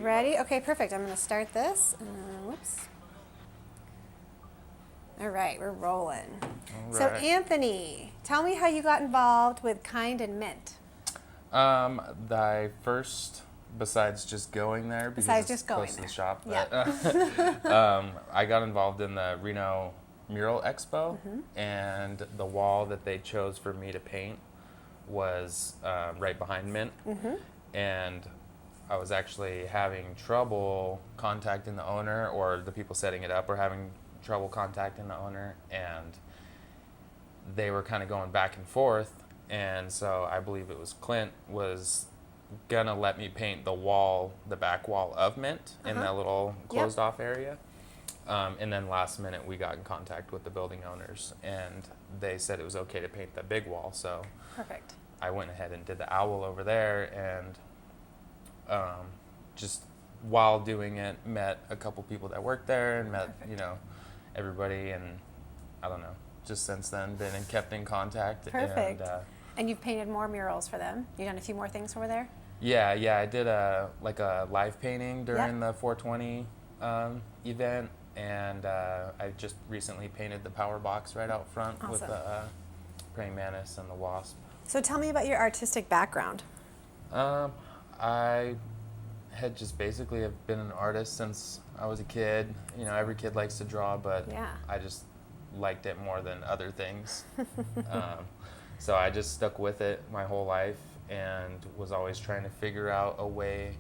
Ready? Okay, perfect. I'm going to start this. Whoops. All right, we're rolling. All So, right. Anthony, tell me how you got involved with Kynd and Mint. I first, besides just going there because Besides it's just going close to there. the shop, Yeah. I got involved in the Reno Mural Expo, and the wall that they chose for me to paint was right behind Mint, and I was actually having trouble contacting the owner, or the people setting it up were having trouble contacting the owner, and they were kind of going back and forth. And so I believe it was Clint was gonna let me paint the wall, the back wall of Mint in that little closed off area. And then last minute we got in contact with the building owners, and they said it was okay to paint the big wall. So Perfect. I went ahead and did the owl over there, and just while doing it, met a couple people that worked there, and met everybody, and I don't know. Just since then, been and kept in contact. Perfect. And you've painted more murals for them. You've done a few more things over there. Yeah. I did a live painting during the 420 event, and I just recently painted the power box right out front with the praying mantis and the wasp. So tell me about your artistic background. I had just basically have been an artist since I was a kid. Every kid likes to draw, but I just liked it more than other things. So I just stuck with it my whole life, and was always trying to figure out a way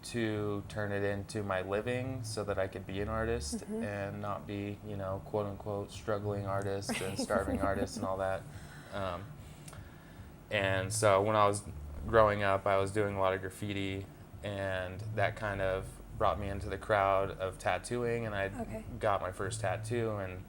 to turn it into my living so that I could be an artist and not be, quote unquote, struggling artist and starving artist and all that. And so when I was growing up, I was doing a lot of graffiti, and that kind of brought me into the crowd of tattooing, and I got my first tattoo. And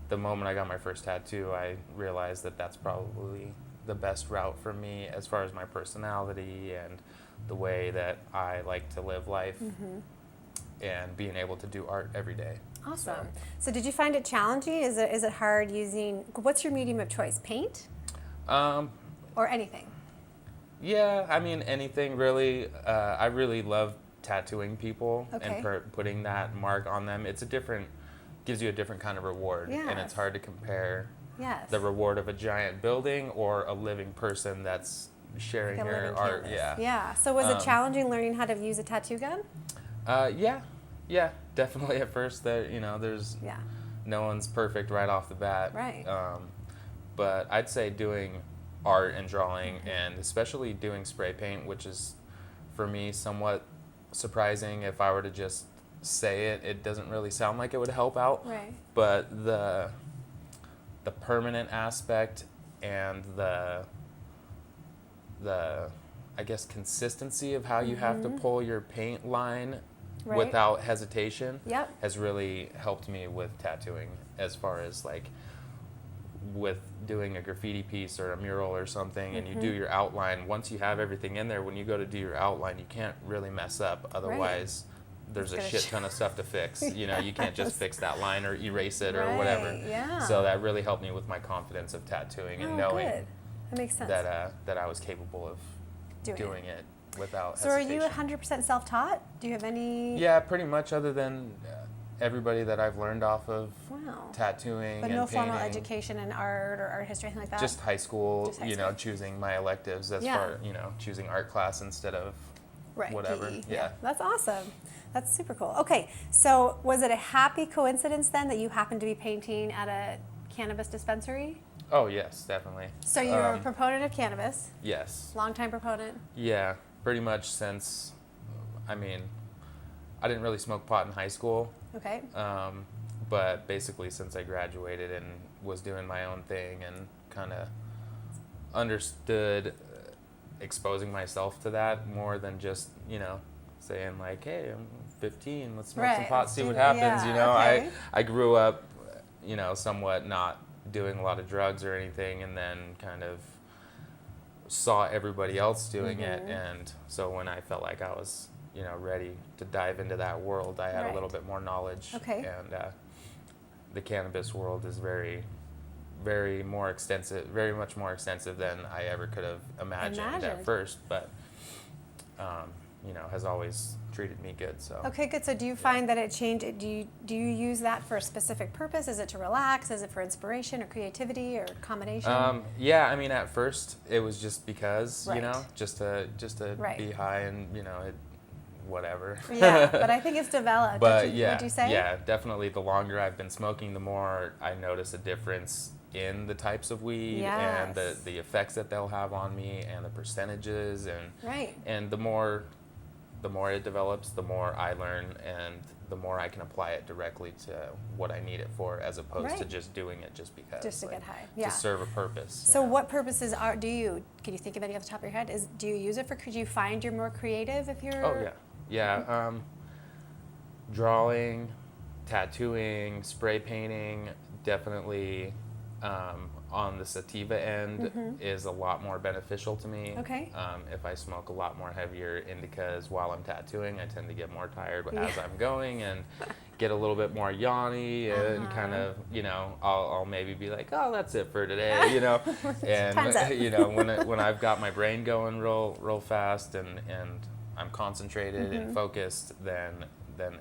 the moment I got my first tattoo, I realized that that's probably the best route for me as far as my personality and the way that I like to live life, and being able to do art every day. Awesome. So did you find it challenging? Is it hard using, what's your medium of choice? Paint? Or anything? Yeah, I mean, anything really. I really love tattooing people and putting that mark on them. Gives you a different kind of reward, and it's hard to compare the reward of a giant building or a living person that's sharing like your art. Canvas. Yeah. Yeah. So was it challenging learning how to use a tattoo gun? Yeah, definitely at first. There's no one's perfect right off the bat. Right. But I'd say doing art and drawing, and especially doing spray paint, which is for me somewhat surprising. If I were to just say it doesn't really sound like it would help out. Right. But the permanent aspect and the I guess consistency of how you have to pull your paint line without hesitation has really helped me with tattooing, as far as like with doing a graffiti piece or a mural or something, and you do your outline. Once you have everything in there, when you go to do your outline, you can't really mess up. Otherwise, there's a shit ton of stuff to fix. You can't just fix that line or erase it or whatever. Yeah. So that really helped me with my confidence of tattooing and knowing that makes sense. that I was capable of doing it without So hesitation. are you 100% self-taught? Do you have any? Yeah, pretty much, other than everybody that I've learned off of tattooing but and no painting. formal education in art or art history, anything like that? Just high school, choosing my electives as far, choosing art class instead of whatever. PE. Yeah. That's awesome. That's super cool. Okay, so was it a happy coincidence then that you happened to be painting at a cannabis dispensary? Oh, yes, definitely. So you're a proponent of cannabis? Yes. Longtime proponent? Yeah, pretty much since, I didn't really smoke pot in high school. Okay. But basically since I graduated and was doing my own thing and kind of understood exposing myself to that more than just, saying like, hey, I'm 15, let's smoke some pot, see what happens. I grew up, somewhat not doing a lot of drugs or anything, and then kind of saw everybody else doing it. And so when I felt like I was, ready to dive into that world, I had a little bit more knowledge. Okay. And the cannabis world is very, very more extensive, very much more extensive than I ever could have imagined. At first. But has always treated me good. So. Okay, good. So do you find that it changed? Do you use that for a specific purpose? Is it to relax? Is it for inspiration or creativity or combination? Yeah, I mean, at first it was just because, Right. just to Right. be high and, whatever. Yeah, but I think it's developed. But Would you say? yeah, definitely the longer I've been smoking, the more I notice a difference in the types of weed and Yes. the effects that they'll have on me and the percentages Right. and the more it develops, the more I learn and the more I can apply it directly to what I need it for, as opposed to Right. just doing it just because. Just to like, get high. Yeah. To serve a purpose. So what purposes can you think of any off the top of your head? Do you use it for, could you find you're more creative if you're? Oh, yeah. Yeah. Drawing, tattooing, spray painting, definitely on the sativa end is a lot more beneficial to me. Okay. If I smoke a lot more heavier indicas while I'm tattooing, I tend to get more tired as I'm going and get a little bit more yawny and kind of, I'll maybe be like, oh, that's it for today, and Time's up. when I've got my brain going real fast and I'm concentrated and focused, then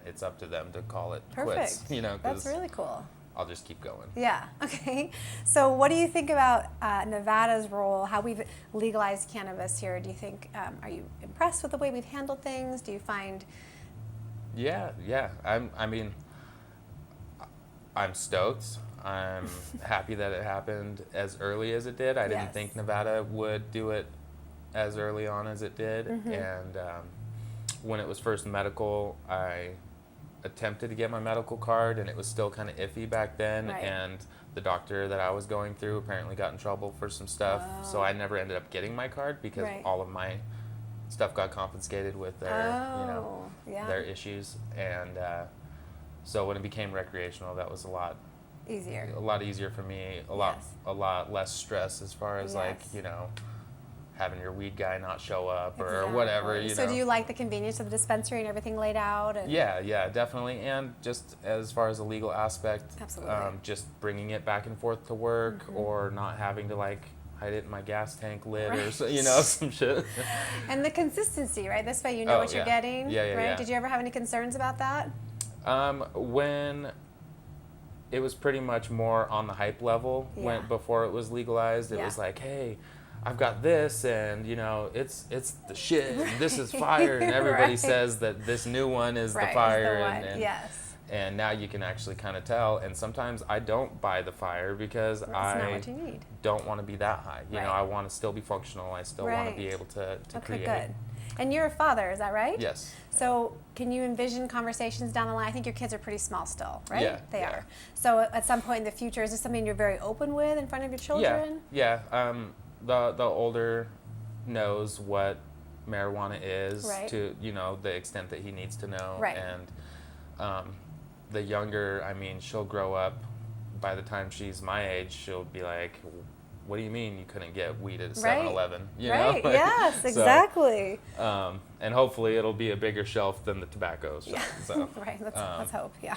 it's up to them to call it quits. Perfect. That's really cool. I'll just keep going. Yeah. Okay. So, what do you think about Nevada's role? How we've legalized cannabis here? Do you think? Are you impressed with the way we've handled things? Do you find? Yeah. I'm stoked. I'm happy that it happened as early as it did. I didn't Yes. think Nevada would do it as early on as it did. And when it was first medical, I attempted to get my medical card, and it was still kind of iffy back then. Right. And the doctor that I was going through apparently got in trouble for some stuff. So I never ended up getting my card because Right. all of my stuff got confiscated with their, their issues. And so when it became recreational, that was a lot easier for me. A lot less stress as far as having your weed guy not show up or whatever. So do you like the convenience of the dispensary and everything laid out? And Yeah, definitely. And just as far as the legal aspect, Absolutely. Just bringing it back and forth to work or not having to hide it in my gas tank lid or some shit. And the consistency, right? This way you know what you're getting. Yeah, right? yeah. Did you ever have any concerns about that? When it was pretty much more on the hype level, before it was legalized, it was like, hey, I've got this, and it's the shit, and this is fire, and everybody Right. says that this new one is the Right, fire, the one. and Yes. and now you can actually kind of tell. And sometimes I don't buy the fire because That's not I what you need. don't want to be that high. Right. I want to still be functional. I still want to be able to Okay, create. good. And you're a father, is that right? Yes. So can you envision conversations down the line? I think your kids are pretty small still, right? Yeah, They yeah. are. So at some point in the future, is this something you're very open with in front of your children? Yeah. The older knows what marijuana is Right. to the extent that he needs to know. Right. And the younger, she'll grow up. By the time she's my age, she'll be like, what do you mean you couldn't get weed at a 7-Eleven? Right. Yes, exactly. And hopefully it'll be a bigger shelf than the tobacco shelf. Yeah. So. Right. Let's hope. Yeah.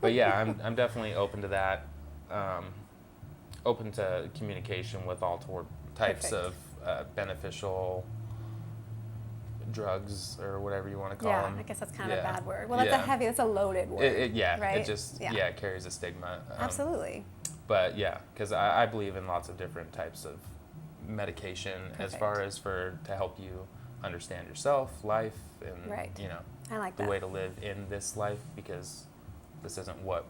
But yeah, I'm definitely open to that. Open to communication with all types Perfect. of beneficial drugs or whatever you want to call them. I guess that's kind of a bad word. Well, that's a loaded word. Right? It just it carries a stigma. Absolutely. But yeah, because I believe in lots of different types of medication as far as to help you understand yourself, life, and I like the that. way to live in this life, because this isn't what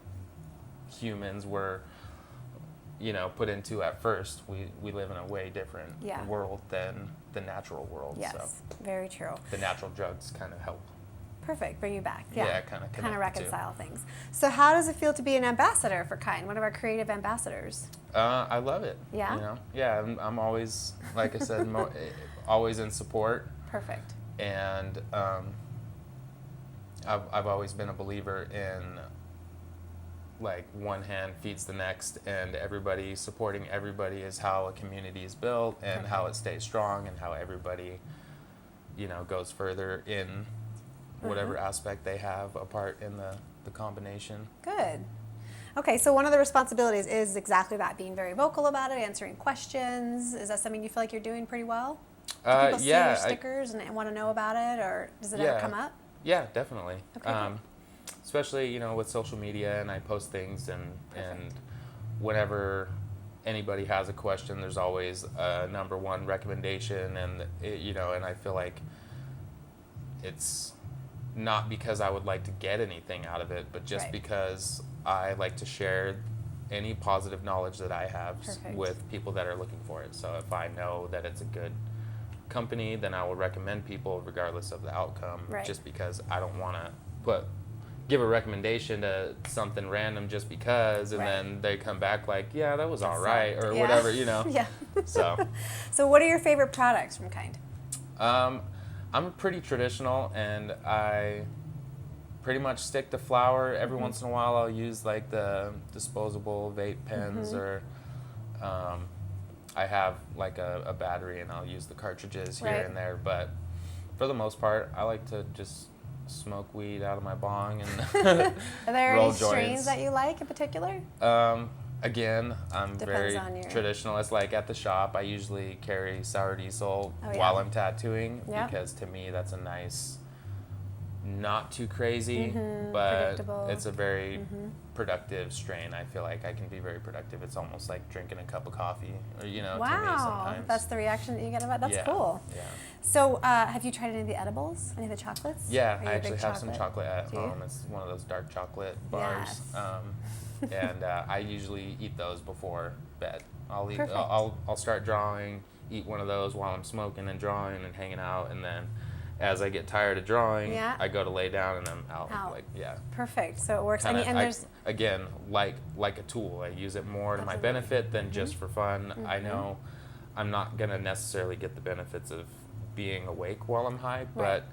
humans were put into at first. We live in a way different world than the natural world. Yes, So very true. the natural drugs kind of help. Perfect, bring you back. Yeah, kind of reconcile things. So how does it feel to be an ambassador for Kynd, one of our creative ambassadors? I love it. Yeah? Yeah, I'm always, like I said, always in support. Perfect. And I've always been a believer in one hand feeds the next, and everybody supporting everybody is how a community is built, and how it stays strong, and how everybody goes further in whatever aspect they have a part in the combination. Good. Okay, so one of the responsibilities is exactly that, being very vocal about it, answering questions. Is that something you feel like you're doing pretty well? Do people see Yeah, your stickers and want to know about it, or does it ever Yeah. come up? Yeah, definitely. Okay, good. Especially, with social media, and I post things, and whenever anybody has a question, there's always a number one recommendation, and and I feel like it's not because I would like to get anything out of it, but just Right. because I like to share any positive knowledge that I have Perfect. with people that are looking for it. So if I know that it's a good company, then I will recommend people regardless of the outcome, Right. just because I don't want to give a recommendation to something random just because, and Right. then they come back like, yeah, that was all So, right, or yeah. whatever, Yeah. So So what are your favorite products from Kynd? I'm pretty traditional, and I pretty much stick to flower. Every once in a while, I'll use like the disposable vape pens, or I have like a battery, and I'll use the cartridges here Right. and there. But for the most part, I like to just smoke weed out of my bong and Are there roll any strains joints. that you like in particular? Again, I'm Depends very on your- traditionalist. Like at the shop, I usually carry sour diesel Oh, yeah. while I'm tattooing, Yeah. because to me that's a nice, not too crazy, but predictable. it's a very productive strain. I feel like I can be very productive. It's almost like drinking a cup of coffee, or to me Wow, sometimes. that's the reaction that you get about. That's Yeah, cool. Yeah. So, have you tried any of the edibles? Any of the chocolates? Yeah, Are you I a actually big have some chocolate at Do you? home. It's one of those dark chocolate bars, Yes. and I usually eat those before bed. I'll eat. Perfect. I'll start drawing, eat one of those while I'm smoking and drawing and hanging out, and then as I get tired of drawing, Yeah. I go to lay down and I'm out. Out. Like, yeah. Perfect. So it works. Kinda, and there's again, like a tool. I use it more to my Absolutely. benefit than just for fun. I know I'm not gonna necessarily get the benefits of being awake while I'm high, but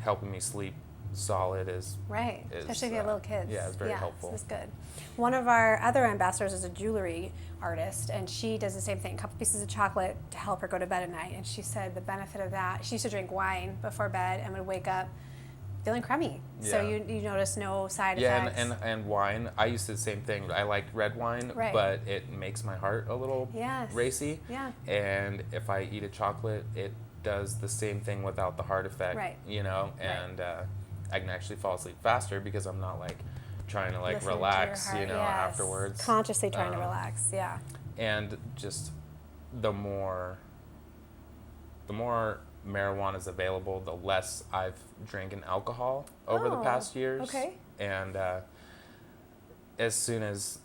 helping me sleep solid is right, is, especially if you have little kids. yeah, it's very helpful. This is good. One of our other ambassadors is a jewelry artist, and she does the same thing. A couple pieces of chocolate to help her go to bed at night. And she said the benefit of that. She used to drink wine before bed and would wake up feeling crummy. So Yeah. you notice no side Yeah, effects. and wine. I used to the same thing. I liked red wine, Right. but it makes my heart a little Yes. racy. Yeah. And if I eat a chocolate, it does the same thing without the heart effect. Right. And I can actually fall asleep faster because I'm not like trying to like Listening to your relax, heart, yes. afterwards. Consciously trying to relax. Yeah. And just the more marijuana is available, the less I've drinking alcohol over the Oh, past years. okay. And as soon as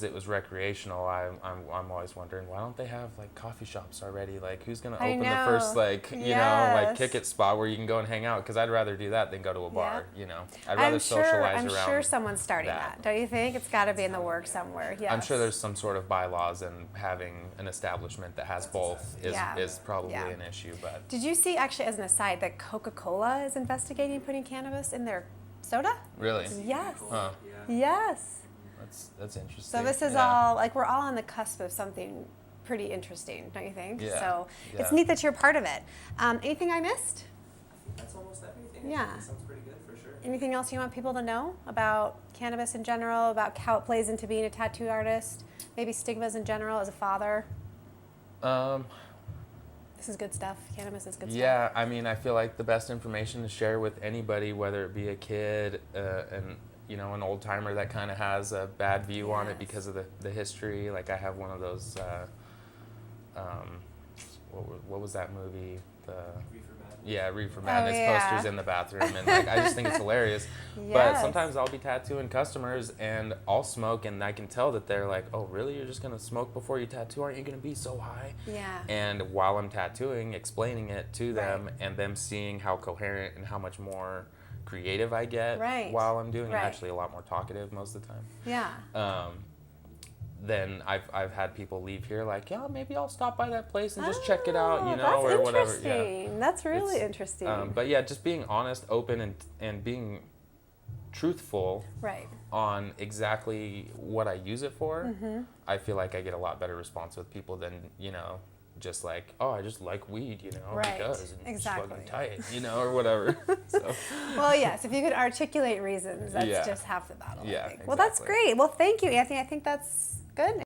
it was recreational, I'm always wondering, why don't they have like coffee shops already? Like, who's gonna I open the know. first like Yes. kick it spot where you can go and hang out? Because I'd rather do that than go to a bar. I'd rather I'm socialize around. sure someone's starting that. that. Don't you think? It's got to be in the works somewhere. Yes. I'm sure there's some sort of bylaws, and having an establishment that has both Yeah. is probably Yeah. an issue. But Did you see, actually, as an aside, that Coca-Cola is investigating putting cannabis in their soda? really, Yes. huh? Yes. That's interesting. So this is Yeah. all, like, we're all on the cusp of something pretty interesting, don't you think? Yeah. So it's Yeah. neat that you're part of it. Anything I missed? I think that's almost everything. Yeah. I think that sounds pretty good for sure. Anything else you want people to know about cannabis in general, about how it plays into being a tattoo artist, maybe stigmas in general as a father? This is good stuff. Cannabis is good stuff. Yeah, I mean, I feel like the best information to share with anybody, whether it be a kid, and an old timer that kind of has a bad view on it Yes. because of the history. Like I have one of those. What was that movie? Reefer Madness. Yeah, Reefer Madness yeah. posters in the bathroom, and like I just think it's hilarious. But Yes. sometimes I'll be tattooing customers, and I'll smoke, and I can tell that they're like, "Oh, really? You're just gonna smoke before you tattoo? Aren't you gonna be so high?" Yeah. And while I'm tattooing, explaining it to them, Right. and them seeing how coherent and how much more creative I get Right. while I'm doing. Right. I'm actually a lot more talkative most of the time. Yeah. Then I've had people leave here like, yeah, maybe I'll stop by that place and just check it out, Oh, or whatever. That's Yeah. interesting. That's really It's, interesting. But yeah, just being honest, open, and being truthful Right. on exactly what I use it for. Mm-hmm. I feel like I get a lot better response with people than just like, oh, I just like weed, Right. because and it's fucking Exactly. tight, or whatever. So Well, yes, if you could articulate reasons, that's Yeah. just half the battle, Yeah, I think. Well, that's exactly. great. Well, thank you, Anthony. I think that's good.